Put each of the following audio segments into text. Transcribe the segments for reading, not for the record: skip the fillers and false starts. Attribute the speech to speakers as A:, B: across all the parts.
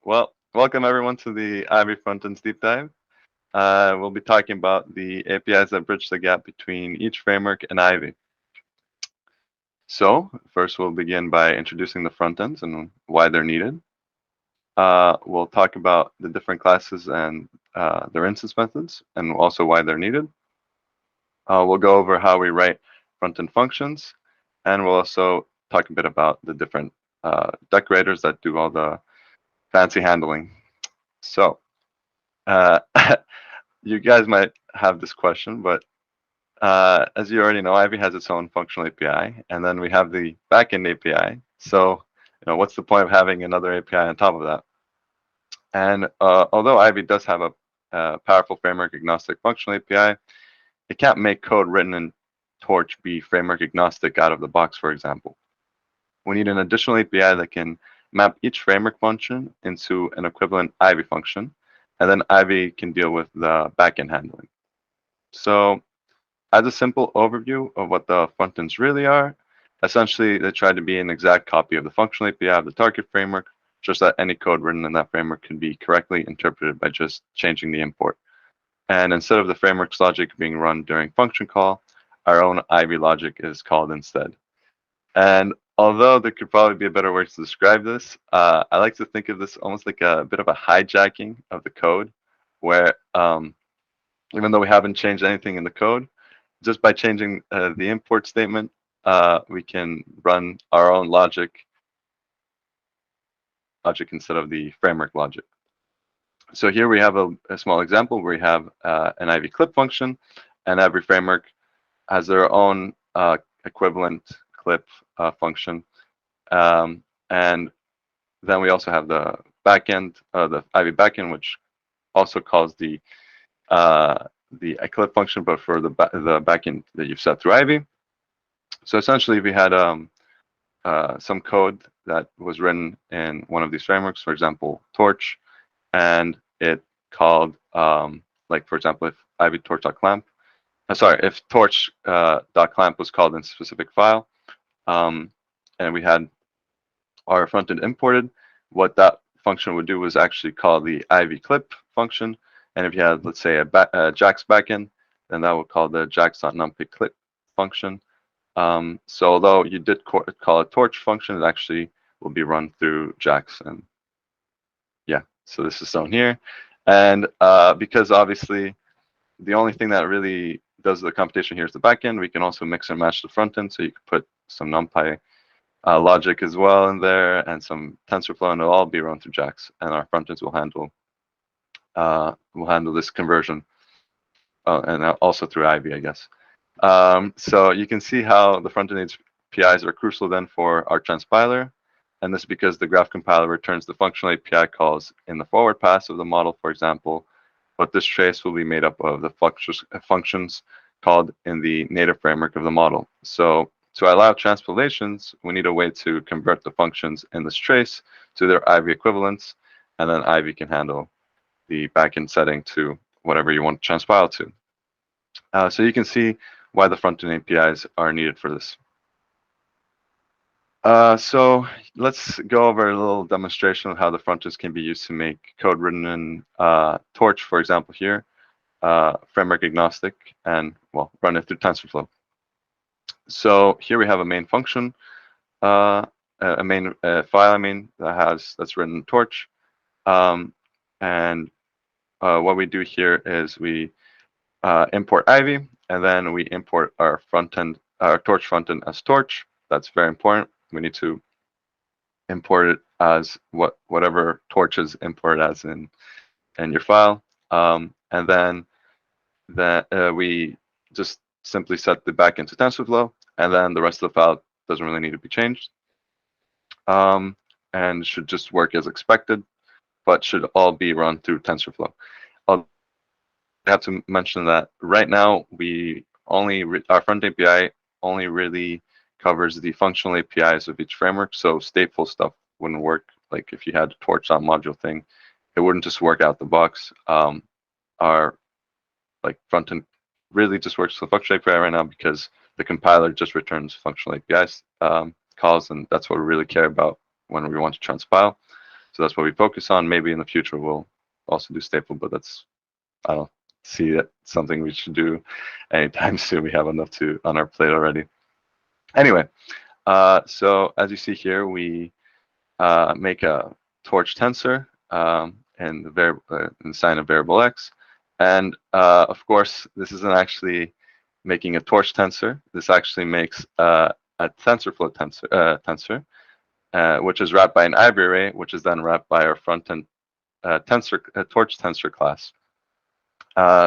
A: Well, welcome everyone to the Ivy Frontends Deep Dive. We'll be talking about the APIs that bridge the gap between each framework and Ivy. So, first we'll begin by introducing the frontends and why they're needed. We'll talk about the different classes and their instance methods, and also why they're needed. We'll go over how we write front-end functions, and we'll also talk a bit about the different decorators that do all the fancy handling. So, uh, you guys might have this question, but as you already know, Ivy has its own functional API, and then we have the backend API. So, what's the point of having another API on top of that? And although Ivy does have a powerful framework agnostic functional API, it can't make code written in Torch be framework agnostic out of the box, for example. We need an additional API that can map each framework function into an equivalent Ivy function, and then Ivy can deal with the backend handling. So, as a simple overview of what the frontends really are, essentially they try to be an exact copy of the functional API of the target framework, just that any code written in that framework can be correctly interpreted by just changing the import. And instead of the framework's logic being run during function call, our own Ivy logic is called instead. And although there could probably be a better word to describe this, I like to think of this almost like a bit of a hijacking of the code, where even though we haven't changed anything in the code, just by changing the import statement, we can run our own logic instead of the framework logic. So here we have a small example where we have an Ivy clip function, and every framework has their own equivalent clip function. And then we also have the backend, the Ivy backend, which also calls the clip function, but for the backend that you've set through Ivy. So essentially, we had some code that was written in one of these frameworks, for example, Torch, and it called, like for example, if Ivy torch.clamp, if torch.clamp was called in a specific file, and we had our frontend imported, what that function would do was actually call the Ivy clip function. And if you had, let's say, a Jax backend, then that would call the jax.numpy clip function. So although you did call a torch function, it actually will be run through Jax. And yeah, so this is shown here. And because obviously the only thing that really does the computation here is the backend, we can also mix and match the front end. So you could put some NumPy logic as well in there and some TensorFlow, and it'll all be run through Jax. And our front ends will handle this conversion, and also through Ivy, I guess. So you can see how the front-end APIs are crucial then for our transpiler. And this is because the graph compiler returns the functional API calls in the forward pass of the model, for example, but this trace will be made up of the functions called in the native framework of the model. So to allow transpilations, we need a way to convert the functions in this trace to their Ivy equivalents, and then Ivy can handle the backend setting to whatever you want to transpile to. So you can see why the front-end APIs are needed for this. So let's go over a little demonstration of how the frontends can be used to make code written in Torch, for example, here, framework agnostic, and well, run it through TensorFlow. So here we have a main function, a main file, that's written in Torch, and what we do here is we import Ivy, and then we import our front-end, our Torch front-end as Torch. That's very important. We need to import it as whatever Torch is imported as in your file, and then we just simply set the backend to TensorFlow, and then the rest of the file doesn't really need to be changed, and should just work as expected, but should all be run through TensorFlow. I have to mention that right now our front API only really covers the functional APIs of each framework, so stateful stuff wouldn't work. Like if you had a torch.module thing, it wouldn't just work out the box. Our front end really just works with the functional API right now because the compiler just returns functional APIs calls, and that's what we really care about when we want to transpile. So that's what we focus on. Maybe in the future we'll also do stateful, but I don't see that something we should do anytime soon. We have enough on our plate already. Anyway, so as you see here, we make a torch tensor and the sign of variable x. And of course, this isn't actually making a torch tensor. This actually makes a TensorFlow tensor, which is wrapped by an Ivy array, which is then wrapped by our front-end torch tensor class.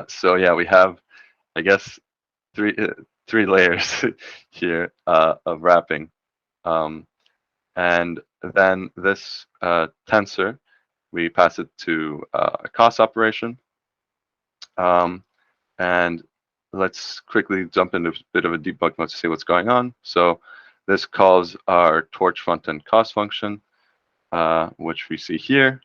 A: So yeah, we have, I guess, three layers here of wrapping. And then this tensor, we pass it to a cost operation. And let's quickly jump into a bit of a debug mode to see what's going on. So this calls our torch front-end cost function, which we see here.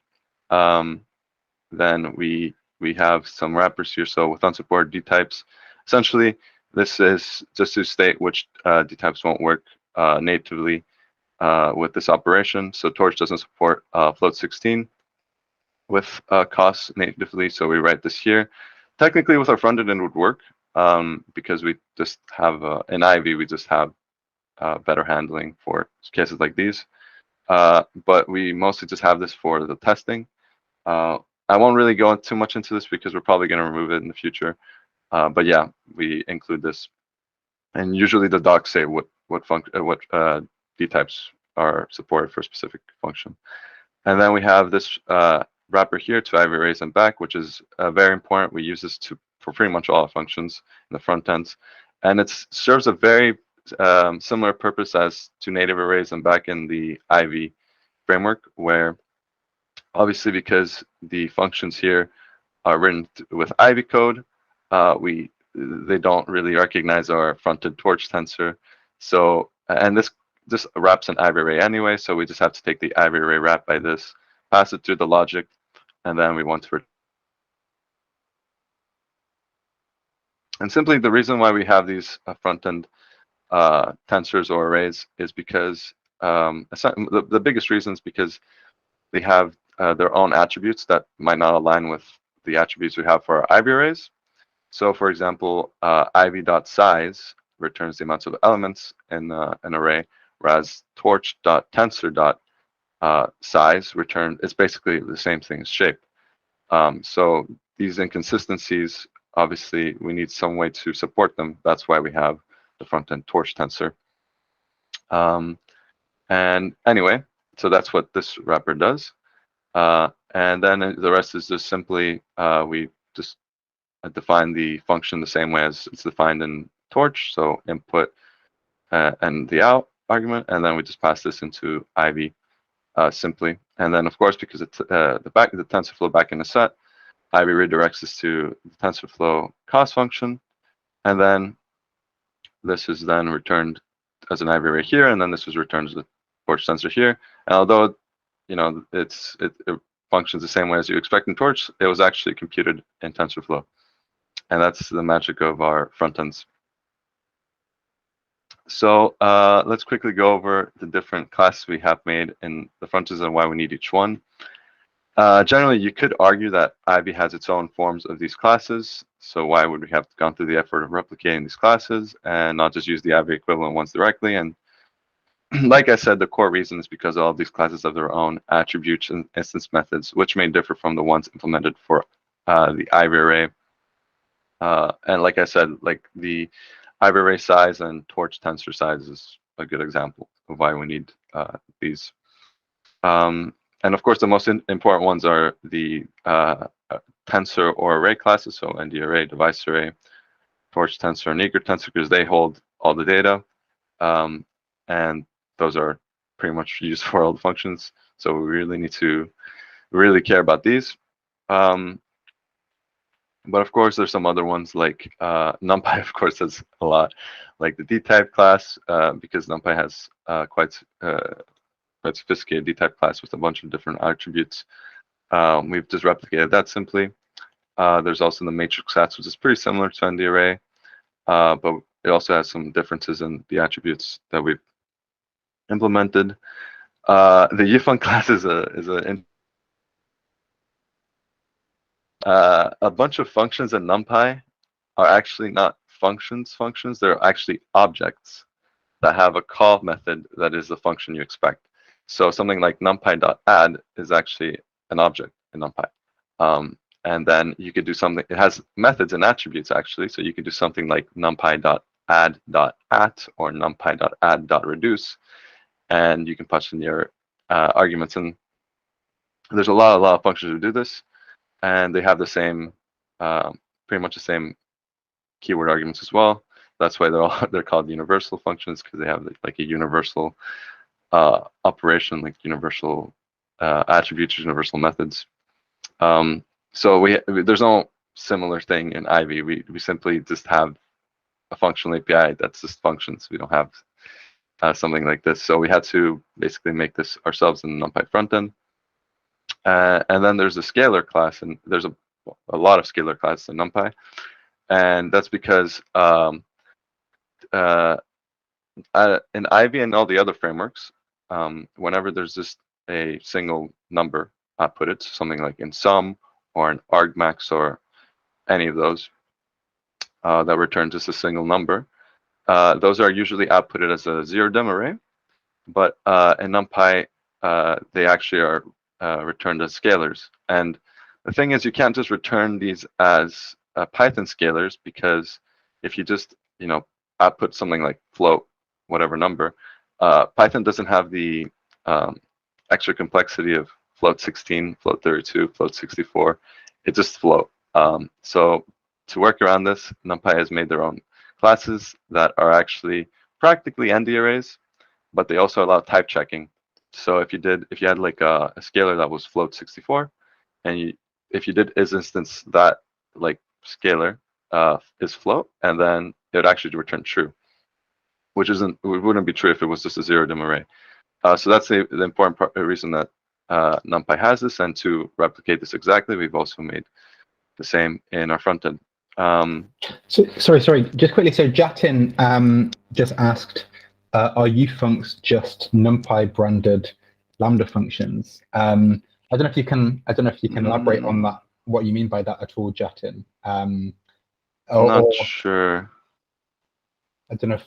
A: Then we have some wrappers here. So with unsupported d-types, essentially this is just to state which d-types won't work natively with this operation. So torch doesn't support float 16 with cost natively, so we write this here. Technically with our front-end it would work because we just have in Ivy we just have better handling for cases like these. But we mostly just have this for the testing. I won't really go too much into this because we're probably going to remove it in the future. But yeah, we include this, and usually the docs say what d-types are supported for a specific function. And then we have this wrapper here to Ivy arrays and back, which is very important. We use this for pretty much all functions in the front ends, and it serves a very similar purpose as to native arrays and back in the Ivy framework, where obviously because the functions here are written with Ivy code, they don't really recognize our front-end torch tensor. So, and this wraps an Ivy array anyway, so we just have to take the Ivy array wrap by this, pass it through the logic, and then we want to. And simply the reason why we have these front-end tensors or arrays is because the biggest reason is because they have their own attributes that might not align with the attributes we have for our Ivy arrays. So for example, ivy.size returns the amounts of elements in an array, whereas torch.tensor.size it's basically the same thing as shape. So these inconsistencies, obviously, we need some way to support them. That's why we have the front-end torch tensor. And anyway, so that's what this wrapper does. And then the rest is just simply we just define the function the same way as it's defined in torch. So input and the out argument, and then we just pass this into Ivy simply. And then of course, because it's the TensorFlow back in the set, Ivy redirects this to the TensorFlow cost function, and then this is then returned as an Ivy array here, and then this was returned as a torch tensor here. And although it functions the same way as you expect in torch, it was actually computed in TensorFlow, and that's the magic of our front ends. So let's quickly go over the different classes we have made in the front ends and why we need each one. Generally, you could argue that Ivy has its own forms of these classes. So why would we have gone through the effort of replicating these classes and not just use the Ivy equivalent ones directly? And like I said, the core reason is because all of these classes have their own attributes and instance methods, which may differ from the ones implemented for the Ivy array. And like I said, like the Ivy array size and torch tensor size is a good example of why we need these. And of course, the most important ones are the tensor or array classes, so ND array, device array, torch tensor, and eager tensor, because they hold all the data. And those are pretty much used for all the functions. So we really need to really care about these. But of course, there's some other ones like NumPy, of course, has a lot, like the D-type class, because NumPy has quite sophisticated D-type class with a bunch of different attributes. We've just replicated that simply. There's also the matrix stats, which is pretty similar to ND array, but it also has some differences in the attributes that we've implemented. The YFUN class is an A bunch of functions in NumPy are actually not functions. They're actually objects that have a call method that is the function you expect. So something like numpy.add is actually an object in NumPy. And then you could do something, it has methods and attributes actually. So you could do something like numpy.add.at or numpy.add.reduce, and you can punch in your arguments. And there's a lot of functions to do this, and they have the same, pretty much the same keyword arguments as well. That's why they're called universal functions, because they have like a universal operation, like universal attributes, universal methods. So there's no similar thing in Ivy. We simply just have a functional API that's just functions. We don't have something like this. So we had to basically make this ourselves in the NumPy frontend. And then there's a scalar class, and there's a lot of scalar classes in NumPy. And that's because in Ivy and all the other frameworks, whenever there's just a single number outputted, something like in sum or an argmax or any of those that return just a single number, those are usually outputted as a zero-dim array. But in NumPy, they actually are returned as scalars. And the thing is, you can't just return these as Python scalars, because if you just output something like float whatever number, Python doesn't have the extra complexity of float 16, float 32, float 64. It's just float. So to work around this, NumPy has made their own classes that are actually practically ND arrays, but they also allow type checking. So if you had like a scalar that was float 64, and if you did instance that like scalar is float, and then it would actually return true, which wouldn't be true if it was just a zero-dim array. So that's the important reason that NumPy has this, and to replicate this exactly, we've also made the same in our front end.
B: So, sorry, just quickly. So Jatin just asked, are ufuncs just NumPy branded Lambda functions? I don't know if you can elaborate on that, what you mean by that at all, Jatin.
A: I'm not sure.
B: I don't know if,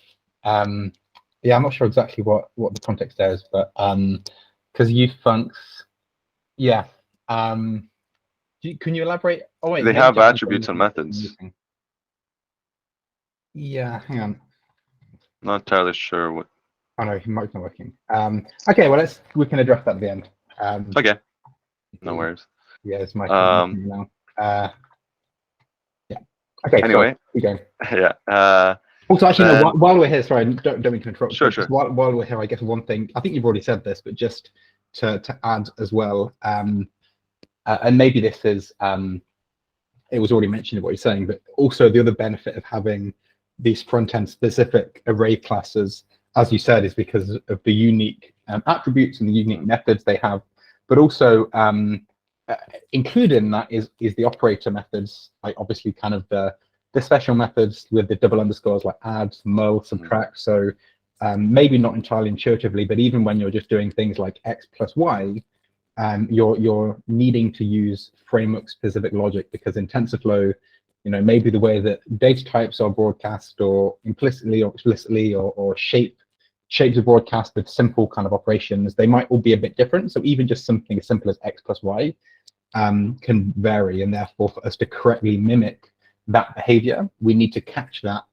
B: yeah, I'm not sure exactly what the context there is, but because ufuncs, yeah. Can you elaborate? Oh wait,
A: they have attributes and methods.
B: Yeah, hang on.
A: Not entirely sure what.
B: Oh no, mic's not working. Okay, well we can address that at the end.
A: Okay. No worries.
B: Yeah, it's my now. Yeah. Okay.
A: Anyway.
B: Keep going.
A: Yeah.
B: Also, actually, no, while we're here, sorry, don't mean to interrupt.
A: Sure.
B: While we're here, I guess one thing, I think you've already said this, but just to add as well, and maybe this is, it was already mentioned in what you're saying, but also the other benefit of having these front-end specific array classes, as you said, is because of the unique attributes and the unique methods they have, but also included in that is the operator methods, like obviously kind of the special methods with the double underscores like add, mul, subtract. So maybe not entirely intuitively, but even when you're just doing things like x plus y, you're needing to use framework specific logic, because in TensorFlow, maybe the way that data types are broadcast, or implicitly or explicitly, or shapes are broadcast with simple kind of operations, they might all be a bit different. So even just something as simple as x plus y can vary, and therefore for us to correctly mimic that behavior, we need to catch that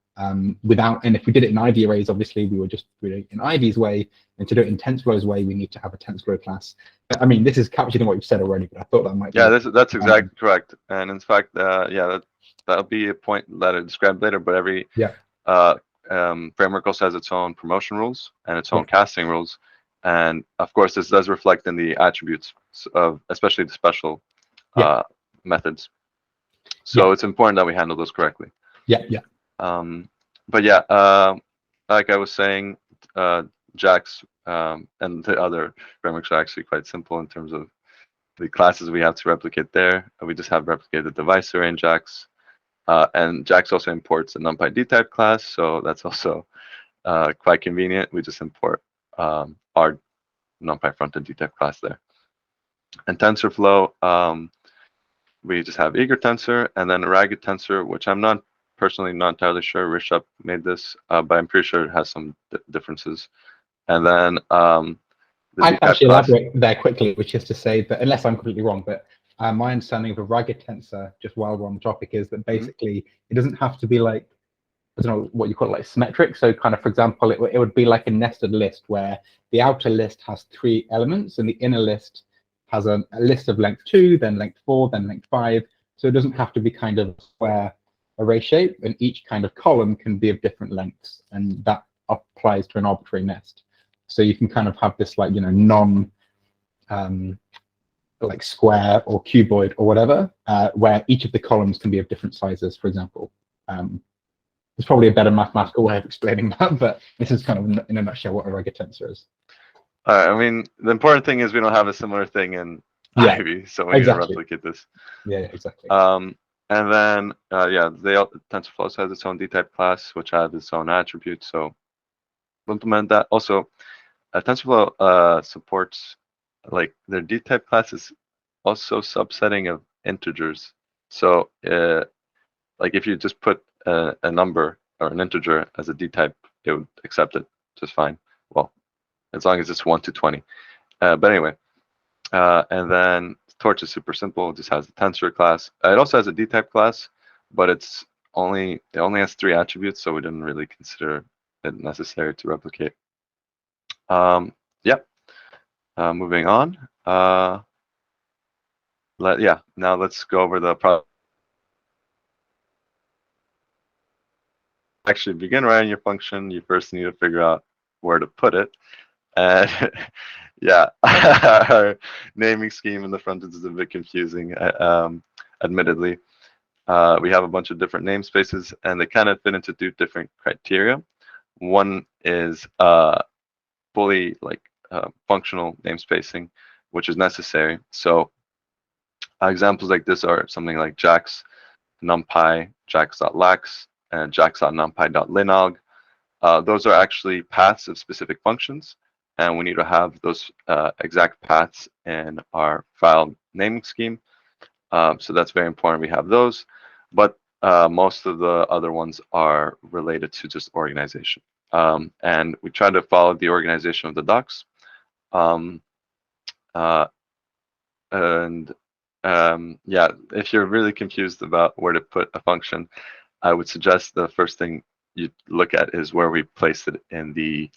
B: without, and if we did it in Ivy arrays, obviously we were just doing it in Ivy's way, and to do it in TensorFlow's way, we need to have a TensorFlow class. I mean, this is captured in what you've said already, but I thought that might be.
A: Yeah, that's exactly correct. And in fact, that'll be a point that I described later, but every framework also has its own promotion rules and its own casting rules. And of course, this does reflect in the attributes of especially the special methods. So it's important that we handle those correctly. But yeah, like I was saying, JAX and the other frameworks are actually quite simple in terms of the classes we have to replicate there. We just have replicated device array in JAX. And JAX also imports a NumPy dtype class, so that's also quite convenient. We just import our NumPy frontend dtype class there. And TensorFlow, we just have eager tensor and then ragged tensor, which I'm not personally not entirely sure. Rishabh made this, but I'm pretty sure it has some differences. And then the
B: I can
A: dtype
B: actually
A: class.
B: elaborate there quickly, which is to say that, unless I'm completely wrong, but my understanding of a ragged tensor, just while we're on the topic, is that basically it doesn't have to be like, I don't know what you call it, like symmetric. So kind of, for example, it would be like a nested list where the outer list has 3 elements and the inner list has a list of length 2, then length 4, then length 5. So it doesn't have to be kind of square array shape, and each kind of column can be of different lengths, and that applies to an arbitrary nest. So you can kind of have this like, non like square or cuboid or whatever, where each of the columns can be of different sizes, for example. There's probably a better mathematical way of explaining that, but this is kind of in a nutshell what a ragged tensor is.
A: I mean, the important thing is we don't have a similar thing in
B: Yeah,
A: Ivy, so we need to
B: exactly.
A: replicate this.
B: Yeah, exactly.
A: And then, yeah, TensorFlow also has its own dtype class, which has its own attributes. So we'll implement that. Also, TensorFlow supports, like, their dtype class is also subsetting of integers. So, like, if you just put a number or an integer as a dtype, it would accept it just fine. Well, as long as it's 1 to 20. But anyway, and then Torch is super simple. It just has the tensor class. It also has a dtype class, but it only has 3 attributes, so we didn't really consider it necessary to replicate. Yep. Moving on. Now let's go over the problem. Actually, begin writing your function. You first need to figure out where to put it. And yeah, our naming scheme in the front end is a bit confusing, admittedly. We have a bunch of different namespaces, and they kind of fit into 2 different criteria. One is fully functional namespacing, which is necessary. So examples like this are something like jax numpy jax.lax and jax.numpy.linalg. Those are actually paths of specific functions, and we need to have those exact paths in our file naming scheme. So that's very important. We have those, but most of the other ones are related to just organization. And we try to follow the organization of the docs. Um, uh, and yeah, if you're really confused about where to put a function, I would suggest the first thing you look at is where we place it in the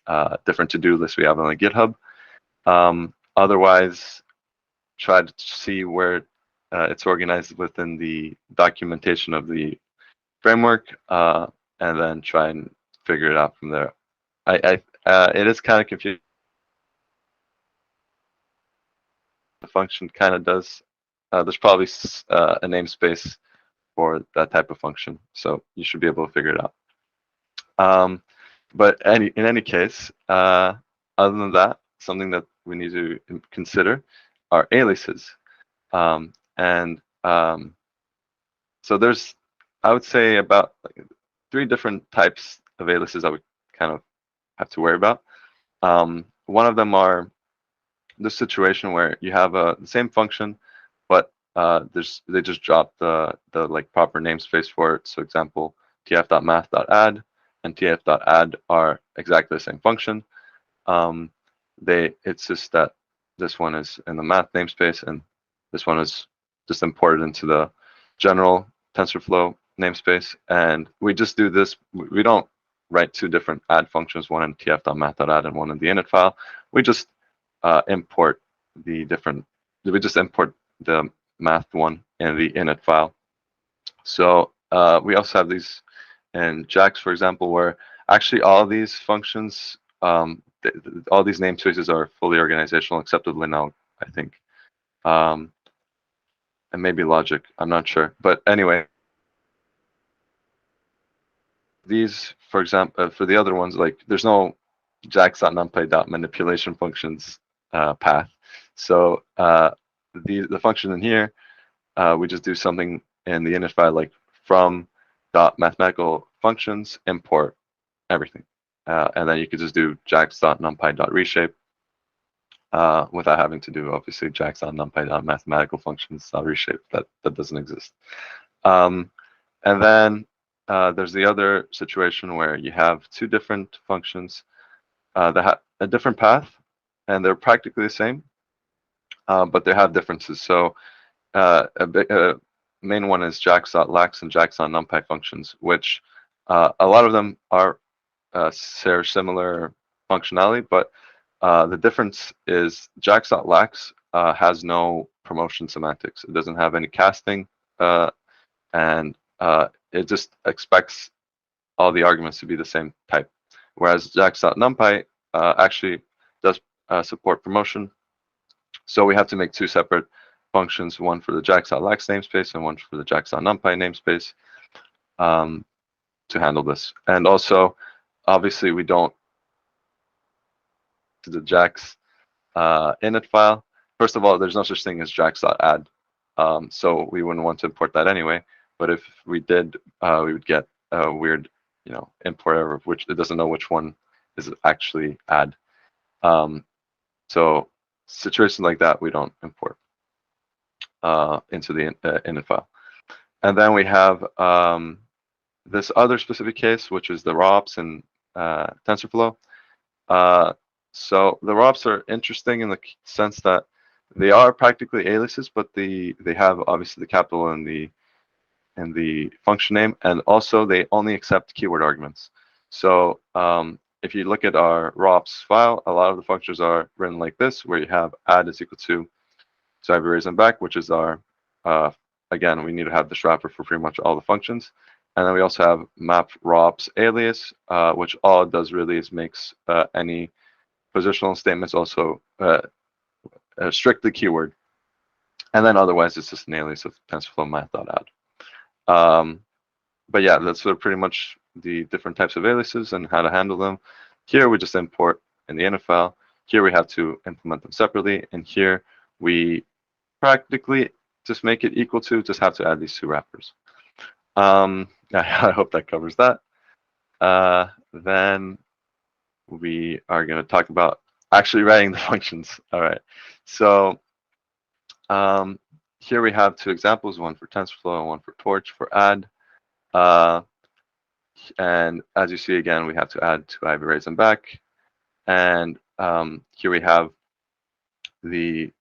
A: different to-do lists we have on the GitHub. Otherwise, try to see where it's organized within the documentation of the framework, and then try and figure it out from there. It is kind of confusing. The function kind of does. There's probably a namespace for that type of function, so you should be able to figure it out. But in any case, other than that, something that we need to consider are aliases. So there's, I would say, about 3 different types of aliases that we kind of have to worry about. One of them are the situation where you have the same function, but they just drop the like proper namespace for it. So example, tf.math.add and tf.add are exactly the same function. It's just that this one is in the math namespace and this one is just imported into the general TensorFlow namespace. And we just do this. We don't write 2 different add functions, one in tf.math.add and one in the init file. We just import the different. We just import the math one in the init file. So we also have these in JAX, for example, where actually all these functions, all these namespaces are fully organizational except with Linalg, I think. And maybe logic, I'm not sure. But anyway, these, for example, for the other ones, like there's no jax.numpy.manipulation functions path. So the function in here, we just do something in the init file like from .mathematical functions import everything. And then you could just do jax.numpy.reshape. without having to do obviously jax.numpy.mathematical functions reshape. That doesn't exist. And then there's the other situation where you have two different functions that have a different path, and they're practically the same, but they have differences. So a main one is jax.lax and jax.numpy functions, which a lot of them are share similar functionality, but the difference is jax.lax has no promotion semantics. It doesn't have any casting, and it just expects all the arguments to be the same type. Whereas jax.numpy actually does support promotion. So we have to make two separate functions, one for the jax.lax namespace and one for the jax.numpy namespace to handle this. And also, obviously, we don't do the jax init file. First of all, there's no such thing as jax.add. So we wouldn't want to import that anyway. But if we did, we would get a weird, import error of which it doesn't know which one is actually add. So situations like that, we don't import into the init file. And then we have this other specific case, which is the ROPs and TensorFlow. So the ROPs are interesting in the sense that they are practically aliases, but they have obviously the capital and the function name, and also they only accept keyword arguments. So if you look at our ROPs file, a lot of the functions are written like this, where you have add is equal to I raise and back, which is our again, we need to have this wrapper for pretty much all the functions. And then we also have map ROPs alias, which all it does really is makes any positional statements also strictly keyword. And then otherwise, it's just an alias of TensorFlow math.add. But yeah, that's sort of pretty much the different types of aliases and how to handle them. Here, we just import in the init file. Here, we have to implement them separately. And here, we practically just make it equal to, just have to add these two wrappers. I hope that covers that. Then we are going to talk about actually writing the functions. All right. So here we have two examples, one for TensorFlow and one for Torch for add. And as you see, again, we have to add to Ivy raise and back. And here we have the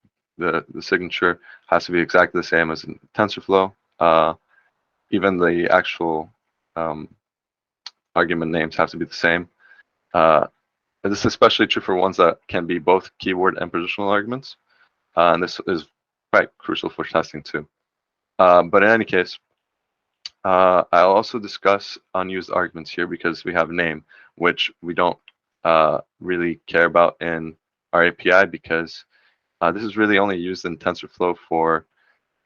A: signature has to be exactly the same as in TensorFlow. Even the actual argument names have to be the same. And this is especially true for ones that can be both keyword and positional arguments. And this is quite crucial for testing too. But in any case, I'll also discuss unused arguments here because we have name, which we don't really care about in our API because this is really only used in TensorFlow for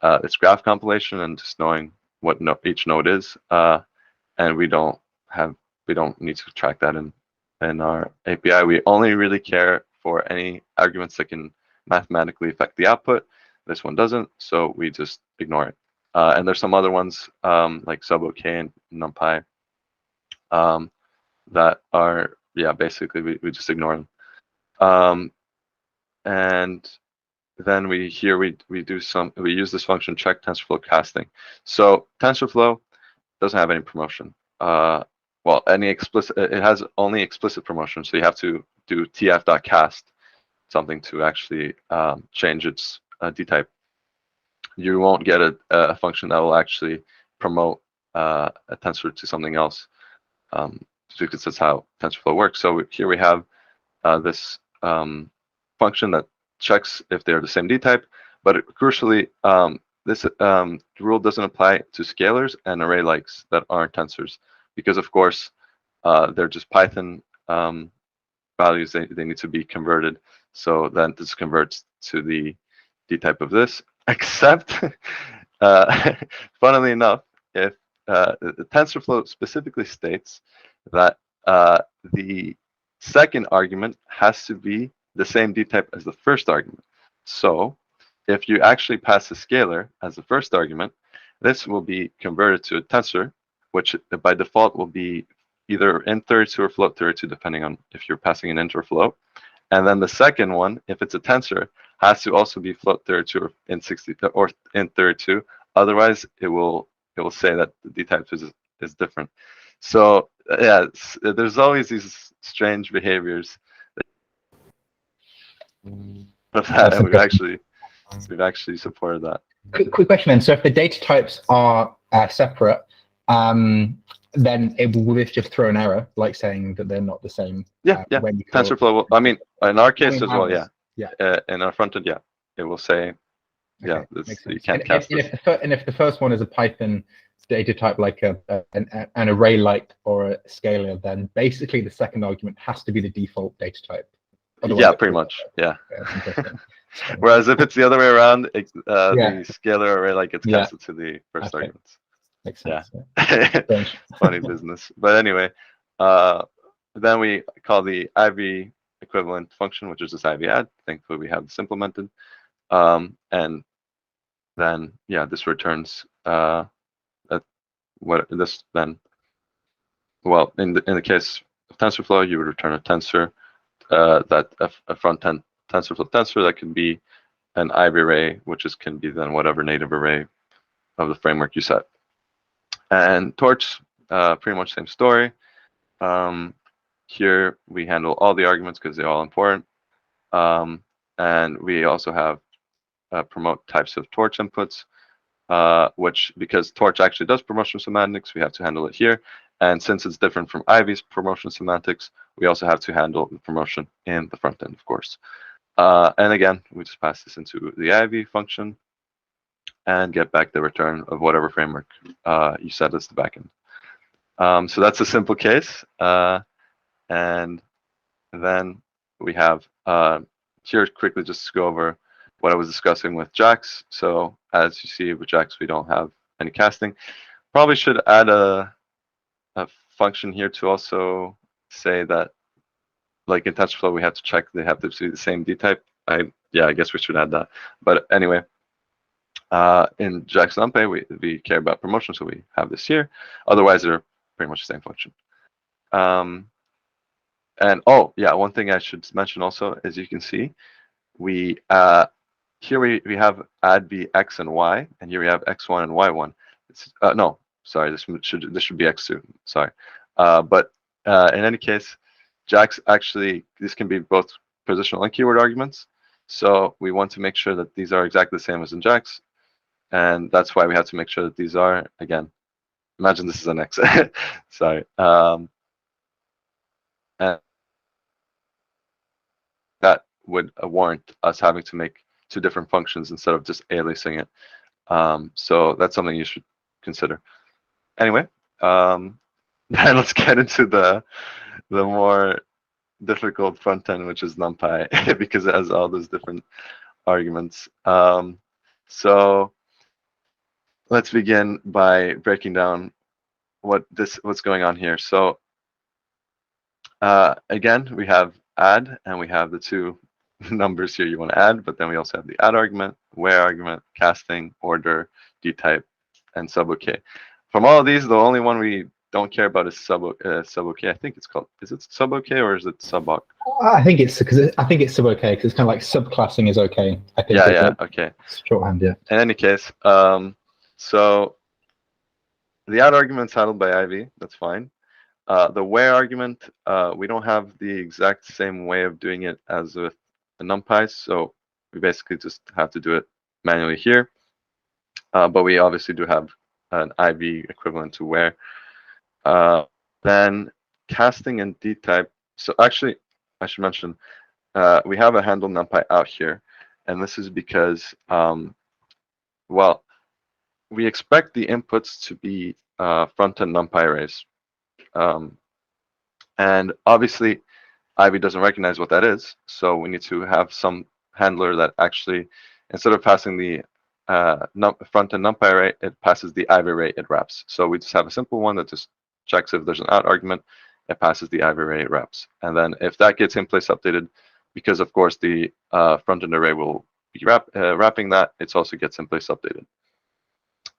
A: its graph compilation and just knowing what each node is. And we don't need to track that in our API. We only really care for any arguments that can mathematically affect the output. This one doesn't, so we just ignore it. And there's some other ones like sub-OK and NumPy that are, yeah, basically we just ignore them. And then we use this function check TensorFlow casting. So TensorFlow doesn't have any promotion. Well, it has only explicit promotion, so you have to do tf.cast something to actually change its dtype. You won't get a function that will actually promote a tensor to something else, because that's how TensorFlow works. So here we have this function that checks if they're the same dtype, but crucially, this rule doesn't apply to scalars and array likes that aren't tensors, because of course they're just Python values. They need to be converted. So then this converts to the dtype of this, except funnily enough, if the TensorFlow specifically states that the second argument has to be the same dtype as the first argument. So if you actually pass a scalar as the first argument, this will be converted to a tensor, which by default will be either int32 or float32, depending on if you're passing an int or float. And then the second one, if it's a tensor, has to also be float 32 or in 60 or in 32. Otherwise, it will say that the D type is different. So yeah, there's always these strange behaviors. But
B: That's
A: and
B: interesting.
A: we've actually supported that.
B: Quick question then. So if the data types are separate, then will this just throw an error, like saying that they're not the same?
A: Yeah, yeah.
B: When you call
A: TensorFlow will, I mean, in our case as well, yeah.
B: Yeah.
A: In our front end, yeah, it will say, yeah,
B: Okay,
A: this,
B: makes
A: you
B: sense.
A: can't cast this.
B: And if the first one is a Python data type like an array like or a scalar, then basically the second argument has to be the default data type. Otherwise
A: Yeah, pretty much. Yeah.
B: That's interesting.
A: Whereas if it's the other way around,
B: Yeah.
A: the scalar array like gets
B: Yeah.
A: casted to the first
B: Okay.
A: arguments.
B: Makes sense.
A: Yeah.
B: Strange.
A: Funny business. But anyway, then we call the IV equivalent function, which is this IV add. Thankfully, we have this implemented. And then, yeah, this returns what this then. Well, in the case of TensorFlow, you would return a tensor, that a front-end TensorFlow tensor that can be an IV array, which can be then whatever native array of the framework you set. And Torch, pretty much same story. Here we handle all the arguments because they're all important. And we also have promote types of Torch inputs, which, because Torch actually does promotion semantics, we have to handle it here. And since it's different from Ivy's promotion semantics, we also have to handle the promotion in the front end, of course. And again, we just pass this into the Ivy function and get back the return of whatever framework you set as the backend. So that's a simple case. And then we have here quickly just to go over what I was discussing with JAX. So as you see with JAX, we don't have any casting. Probably should add a function here to also say that, like in TensorFlow, we have to check they have to be the same D type. I guess we should add that. But anyway, in JAX and NumPy, we care about promotion, so we have this here. Otherwise, they're pretty much the same function. And oh yeah, one thing I should mention also, as you can see, we here we have add b x and y, and here we have x1 and y1. No, sorry, this should be x2. Sorry, but in any case, JAX actually, this can be both positional and keyword arguments. So we want to make sure that these are exactly the same as in JAX, and that's why we have to make sure that these are, again, imagine this is an x. Sorry. And that would warrant us having to make two different functions instead of just aliasing it. So that's something you should consider. Anyway, then let's get into the more difficult front end, which is NumPy, because it has all those different arguments. So let's begin by breaking down what's going on here. So again, we have add, and we have the two numbers here you want to add, but then we also have the add argument, where argument, casting, order, D type, and sub OK. From all of these, the only one we don't care about is sub OK. I think it's called. Is it sub OK or is it sub OK?
B: I think it's sub OK because it's kind of like subclassing is OK. I think.
A: Yeah. Okay.
B: Shorthand. Yeah.
A: In any case, so the add argument's handled by Ivy. That's fine. The where argument, we don't have the exact same way of doing it as with the NumPy, so we basically just have to do it manually here. But we obviously do have an IV equivalent to where. Then casting and D type. So actually, I should mention, we have a handle NumPy out here, and this is because, well, we expect the inputs to be front-end NumPy arrays. And obviously, Ivy doesn't recognize what that is, so we need to have some handler that actually, instead of passing the front-end NumPy array, it passes the Ivy array it wraps. So we just have a simple one that just checks if there's an out argument, it passes the Ivy array it wraps. And then if that gets in place updated, because of course the front-end array will be wrapping that, it also gets in place updated.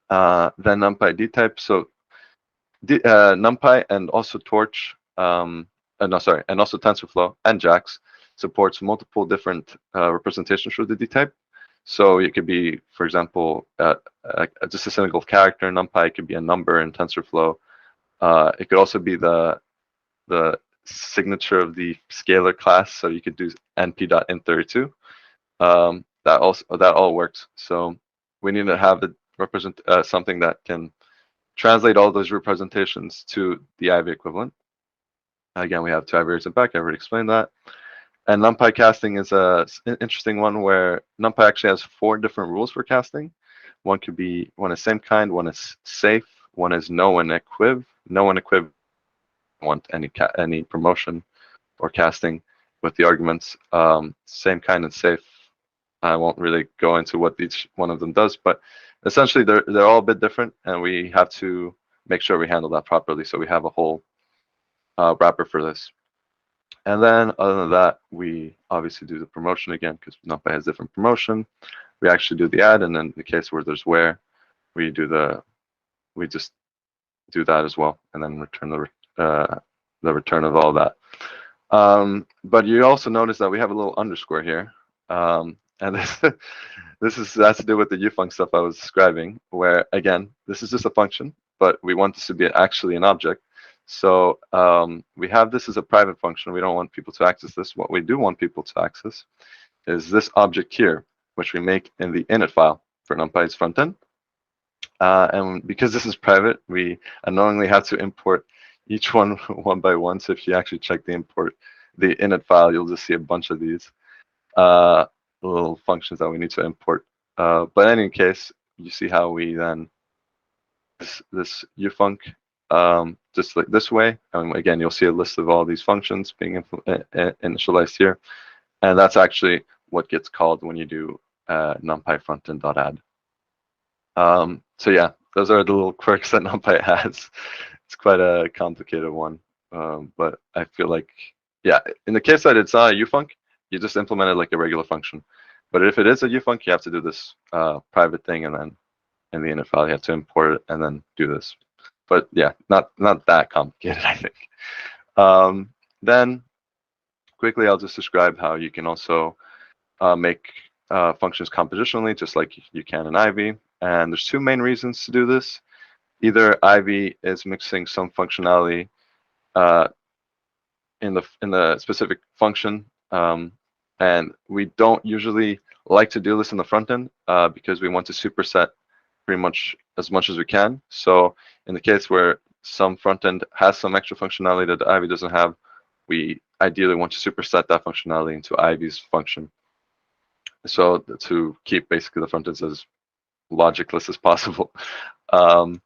A: Then NumPy D type. So NumPy and also Torch, and also TensorFlow and JAX supports multiple different representations for the D type. So it could be, for example, just a single character in NumPy. It could be a number in TensorFlow. It could also be the signature of the scalar class. So you could do np.int32. That all works. So we need to have it represent something that can translate all those representations to the Ivy equivalent. Again, we have two Ivy and back. I already explained that. And NumPy casting is an interesting one where NumPy actually has 4 different rules for casting. One is same kind, one is safe, one is no and equiv. No and equiv want any promotion or casting with the arguments. Same kind and safe. I won't really go into what each one of them does, but essentially they're all a bit different, and we have to make sure we handle that properly. So we have a whole wrapper for this. And then other than that, we obviously do the promotion again because NumPy has different promotion. We actually do the add, and then in the case where there's where, we just do that as well, and then return the return of all that. But you also notice that we have a little underscore here, and this has to do with the ufunc stuff I was describing, where again, this is just a function, but we want this to be actually an object. So we have this as a private function. We don't want people to access this. What we do want people to access is this object here, which we make in the init file for NumPy's frontend. And because this is private, we unknowingly have to import each one one by one. So if you actually check the init file, you'll just see a bunch of these little functions that we need to import. But in any case, you see how we then this ufunc just like this way. And again, you'll see a list of all these functions being initialized here. And that's actually what gets called when you do numpy frontend.add. So yeah, those are the little quirks that NumPy has. It's quite a complicated one, but I feel like, yeah, in the case that it's not a ufunc, you just implement it like a regular function. But if it is a ufunc, you have to do this private thing, and then in the init file, you have to import it and then do this. But yeah, not that complicated, I think. Then quickly, I'll just describe how you can also make functions compositionally, just like you can in Ivy. And there's 2 main reasons to do this. Either Ivy is mixing some functionality in the specific function, and we don't usually like to do this in the front end because we want to superset pretty much as we can. So in the case where some front end has some extra functionality that Ivy doesn't have, we ideally want to superset that functionality into Ivy's function. So to keep basically the front ends as logicless as possible. And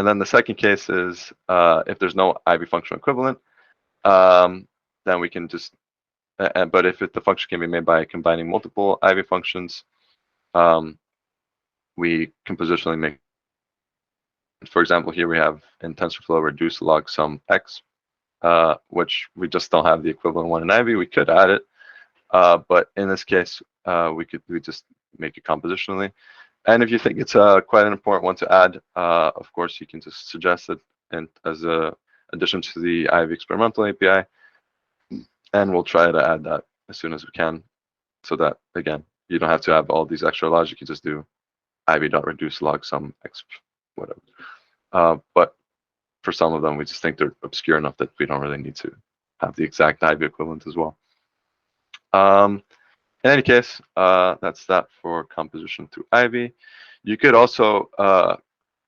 A: then the second case is if there's no Ivy functional equivalent, then we can just, but if the function can be made by combining multiple Ivy functions, we can positionally make, for example, here we have in TensorFlow reduce log sum x, which we just don't have the equivalent one in Ivy. We could add it, but in this case, we just make it compositionally. And if you think it's quite an important one to add, of course, you can just suggest it and as a addition to the Ivy experimental API, and we'll try to add that as soon as we can, so that again, you don't have to have all these extra logic. You just do Ivy.reduce log sum x, whatever. But for some of them, we just think they're obscure enough that we don't really need to have the exact Ivy equivalent as well. In any case, that's that for composition through Ivy. You could also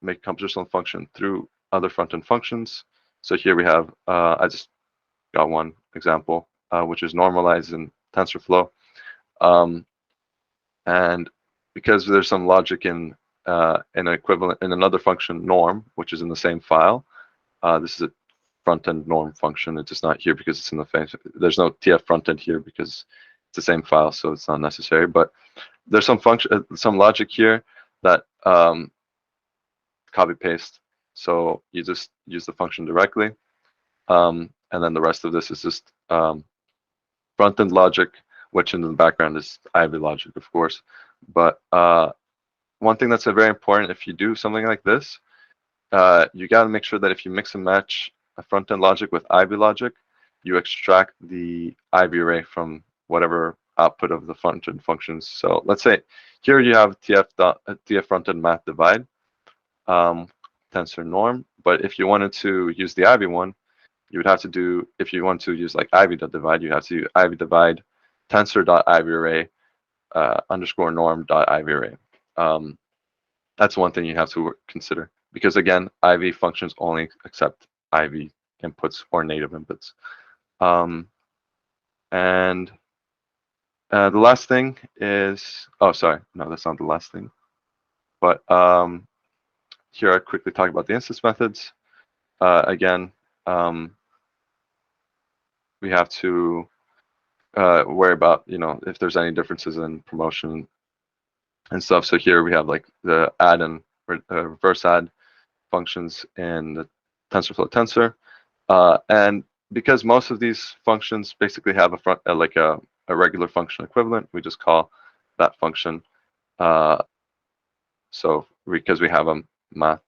A: make compositional function through other front-end functions. So here we have, I just got one example, which is normalize in TensorFlow. And because there's some logic in an equivalent in another function norm, which is in the same file, this is a front-end norm function. It's just not here because it's in the face. There's no TF front-end here because it's the same file, so it's not necessary. But there's some function, some logic here that copy paste. So you just use the function directly, and then the rest of this is just front-end logic, which in the background is Ivy logic, of course. But one thing that's very important, if you do something like this, you got to make sure that if you mix and match a front-end logic with Ivy logic, you extract the Ivy array from whatever output of the front-end functions. So let's say here you have tf front-end math divide, tensor norm. But if you wanted to use the Ivy one, you would have to do, if you want to use like ivy.divide, you have to do ivy divide tensor.ivy array underscore norm dot ivy array. That's one thing you have to consider, because again, Ivy functions only accept Ivy inputs or native inputs. And the last thing is, oh, sorry, no, that's not the last thing. But here I quickly talk about the instance methods. Again, we have to worry about, if there's any differences in promotion and stuff. So here we have like the add and reverse add functions in the TensorFlow tensor. And because most of these functions basically have a regular function equivalent, we just call that function. So because we have a math,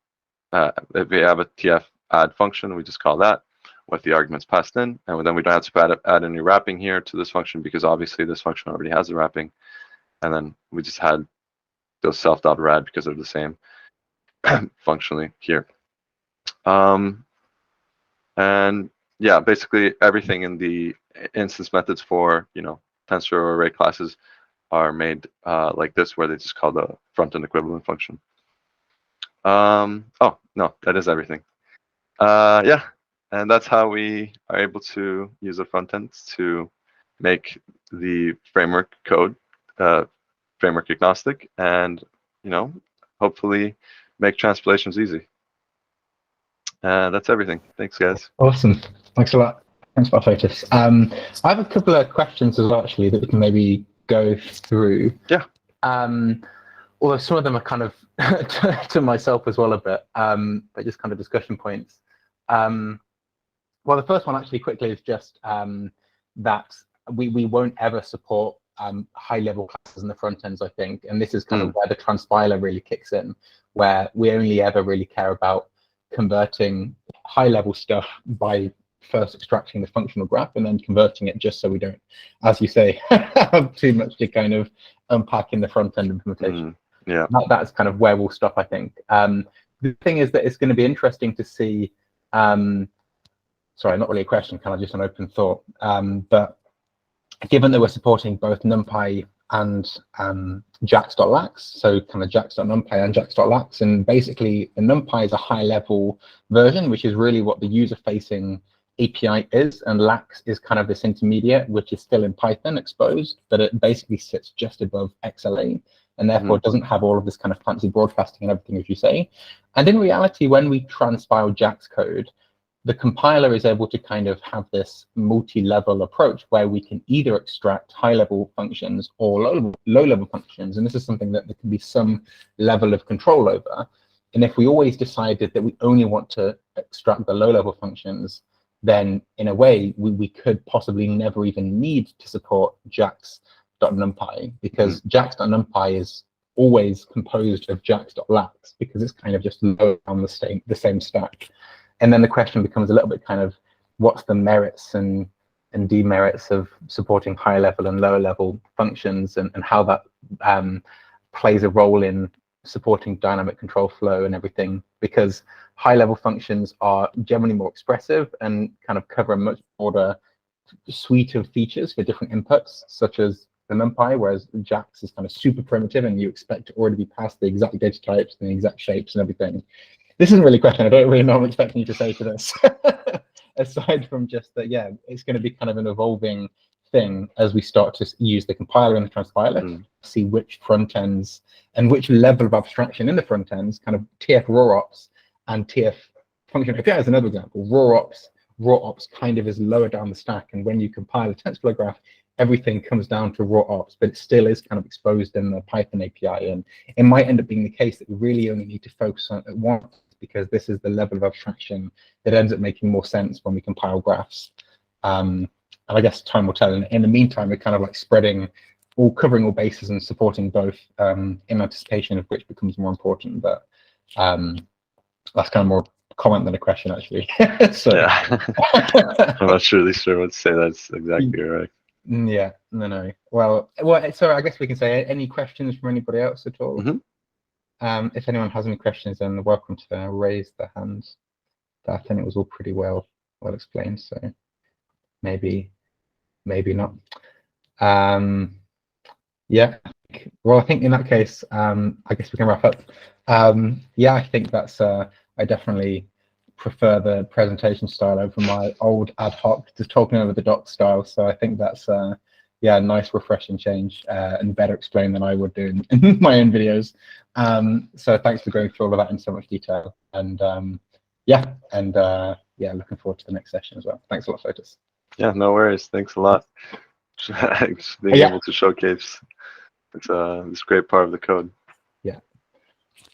A: if we have a TF add function, we just call that with the arguments passed in, and then we don't have to add any wrapping here to this function, because obviously this function already has a wrapping, and then we just had those self.rad because they're the same functionally here. And yeah, basically everything in the instance methods for tensor or array classes are made like this, where they just call the front-end equivalent function. Oh no, that is everything. Yeah, and that's how we are able to use the front end to make the framework code framework agnostic, and hopefully make translations easy. That's everything. Thanks, guys.
B: Awesome. Thanks a lot. Thanks for that, Fotis. I have a couple of questions as well, actually, that we can maybe go through.
A: Yeah.
B: Although some of them are kind of to myself as well a bit, but just kind of discussion points. Well, the first one actually quickly is just that we won't ever support high-level classes in the front ends, I think, and this is kind of where the transpiler really kicks in, where we only ever really care about converting high-level stuff by first extracting the functional graph and then converting it, just so we don't, as you say, have too much to kind of unpack in the front-end implementation.
A: Yeah,
B: that's kind of where we'll stop, I think. The thing is that it's going to be interesting to see. Sorry, not really a question, kind of just an open thought. But given that we're supporting both NumPy and jax.lax, so kind of jax.numpy and jax.lax, and basically the NumPy is a high-level version, which is really what the user-facing API is, and lax is kind of this intermediate, which is still in Python exposed, but it basically sits just above XLA, and therefore doesn't have all of this kind of fancy broadcasting and everything, as you say. And in reality, when we transpile JAX code, the compiler is able to kind of have this multi-level approach where we can either extract high-level functions or low-level functions, and this is something that there can be some level of control over. And if we always decided that we only want to extract the low-level functions, then in a way we could possibly never even need to support jax.numpy, because jax.numpy is always composed of jax.lax, because it's kind of just low on the same stack. And then the question becomes a little bit kind of, what's the merits and demerits of supporting higher level and lower level functions, and how that plays a role in supporting dynamic control flow and everything, because high level functions are generally more expressive and kind of cover a much broader suite of features for different inputs, such as the NumPy, whereas JAX is kind of super primitive and you expect to already be past the exact data types and the exact shapes and everything. This isn't really a question. I don't really know what I'm expecting you to say to this, aside from just that, yeah, it's going to be kind of an evolving thing as we start to use the compiler and the transpiler to see which front ends and which level of abstraction in the front ends, kind of TF raw ops and TF function API is another example. Raw ops kind of is lower down the stack, and when you compile a TensorFlow graph, everything comes down to raw ops, but it still is kind of exposed in the Python API, and it might end up being the case that we really only need to focus on it once, because this is the level of abstraction that ends up making more sense when we compile graphs. And I guess time will tell. And in the meantime, we're kind of like covering all bases and supporting both in anticipation of which becomes more important. But that's kind of more comment than a question, actually. So
A: Yeah. I'm not really sure what to say. That's exactly right.
B: yeah, no. Well, so I guess we can say any questions from anybody else at all. If anyone has any questions, then they're welcome to raise their hands. But I think it was all pretty well explained. So maybe not. Yeah. Well, I think in that case, I guess we can wrap up. Yeah, I think that's. I definitely prefer the presentation style over my old ad hoc, just talking over the doc style. So I think that's yeah, a nice, refreshing change and better explained than I would do in my own videos. So thanks for going through all of that in so much detail. And yeah, yeah, looking forward to the next session as well. Thanks a lot, Fotis.
A: Yeah, no worries. Thanks a lot. Being able to showcase it's this great part of the code.